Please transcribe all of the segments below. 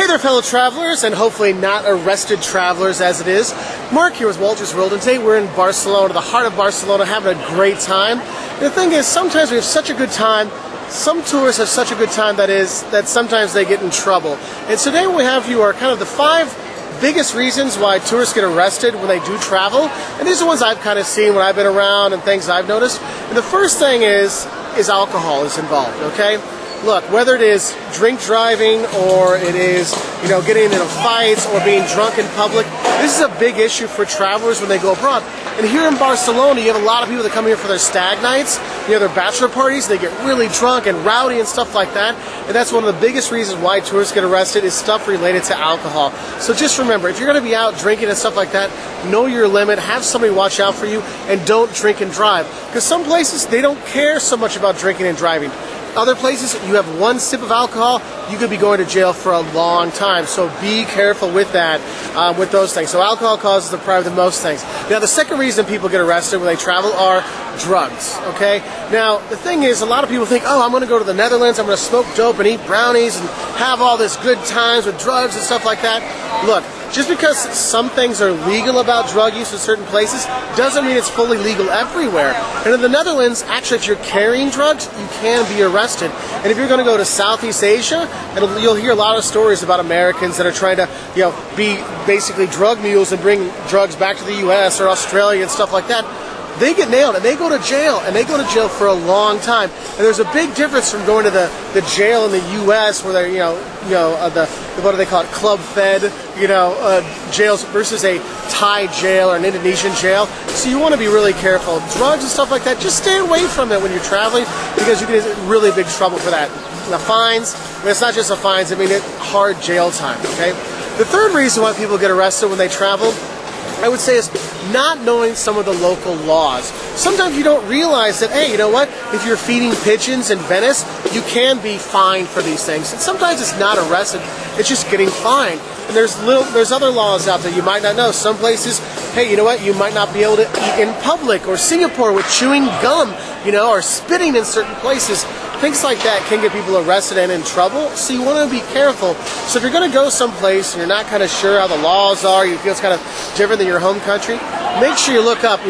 Hey there, fellow travelers, and hopefully not arrested travelers as it is. Mark here with Wolters World, and today we're in Barcelona, the heart of Barcelona, having a great time. And the thing is, sometimes we have such a good time, some tourists have such a good time that sometimes they get in trouble. And today what we have for you are kind of the 5 biggest reasons why tourists get arrested when they do travel. And these are ones I've kind of seen when I've been around and things I've noticed. And the first thing is alcohol is involved, okay? Look, whether it is drink driving or it is, getting into fights or being drunk in public, this is a big issue for travelers when they go abroad. And here in Barcelona, you have a lot of people that come here for their stag nights, their bachelor parties. They get really drunk and rowdy and stuff like that. And that's one of the biggest reasons why tourists get arrested is stuff related to alcohol. So just remember, if you're going to be out drinking and stuff like that, know your limit, have somebody watch out for you, and don't drink and drive. Because some places, they don't care so much about drinking and driving. Other places, you have one sip of alcohol, you could be going to jail for a long time. So be careful with that, with those things. So alcohol causes probably the most things. Now, the second reason people get arrested when they travel are drugs, okay? Now, the thing is, a lot of people think, oh, I'm going to go to the Netherlands, I'm going to smoke dope and eat brownies and have all this good times with drugs and stuff like that. Look, just because some things are legal about drug use in certain places doesn't mean it's fully legal everywhere. And in the Netherlands, actually, if you're carrying drugs, you can be arrested. And if you're going to go to Southeast Asia, you'll hear a lot of stories about Americans that are trying to, be basically drug mules and bring drugs back to the U.S. or Australia and stuff like that. They get nailed and they go to jail, and they go to jail for a long time. And there's a big difference from going to the jail in the U.S. where they're, what do they call it, club fed, jails versus a Thai jail or an Indonesian jail. So you want to be really careful. Drugs and stuff like that, just stay away from it when you're traveling because you get in really big trouble for that. The fines, it's not just the fines, it's hard jail time, okay? The third reason why people get arrested when they travel, I would say, is not knowing some of the local laws. Sometimes you don't realize that, hey, you know what? If you're feeding pigeons in Venice, you can be fined for these things. And sometimes it's not arrested, it's just getting fined. And there's other laws out there you might not know. Some places, hey, you know what? You might not be able to eat in public, or Singapore with chewing gum, or spitting in certain places. Things like that can get people arrested and in trouble, so you want to be careful. So if you're going to go someplace and you're not kind of sure how the laws are, you feel it's kind of different than your home country, make sure you look up,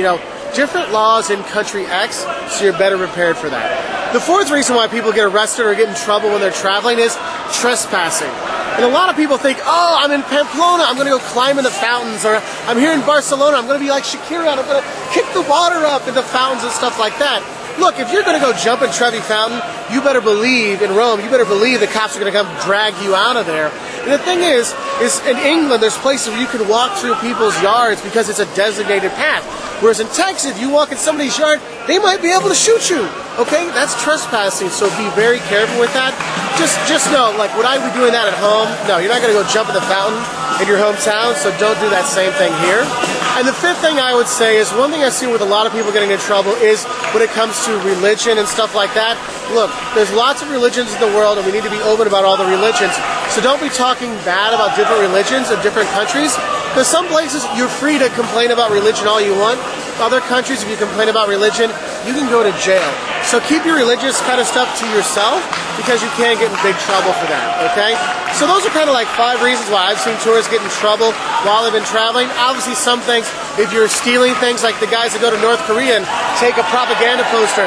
different laws in country X, so you're better prepared for that. The fourth reason why people get arrested or get in trouble when they're traveling is trespassing. And a lot of people think, oh, I'm in Pamplona, I'm going to go climb in the fountains, or I'm here in Barcelona, I'm going to be like Shakira, and I'm going to kick the water up in the fountains and stuff like that. Look, if you're going to go jump in Trevi Fountain, you better believe, in Rome, you better believe the cops are going to come drag you out of there. And the thing is in England, there's places where you can walk through people's yards because it's a designated path. Whereas in Texas, if you walk in somebody's yard, they might be able to shoot you. Okay? That's trespassing, so be very careful with that. Just know, like, would I be doing that at home? No, you're not going to go jump in the fountain in your hometown, so don't do that same thing here. And the fifth thing I would say is, one thing I've seen with a lot of people getting in trouble is when it comes to religion and stuff like that. Look, there's lots of religions in the world, and we need to be open about all the religions. So don't be talking bad about different religions in different countries, because some places you're free to complain about religion all you want. Other countries, if you complain about religion, you can go to jail. So keep your religious kind of stuff to yourself, because you can get in big trouble for that, okay? So those are kind of like 5 reasons why I've seen tourists get in trouble while they've been traveling. Obviously some things, if you're stealing things, like the guys that go to North Korea and take a propaganda poster,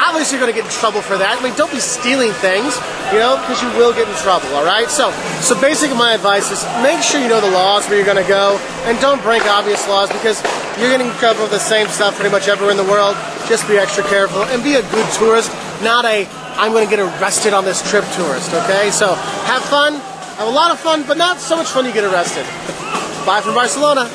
obviously you're going to get in trouble for that. I mean, don't be stealing things, because you will get in trouble, all right? So basically my advice is make sure you know the laws where you're going to go, and don't break obvious laws, because you're getting in trouble with the same stuff pretty much everywhere in the world. Just be extra careful and be a good tourist, not a I'm going to get arrested on this trip tourist, okay? So have fun, have a lot of fun, but not so much fun you get arrested. Bye from Barcelona.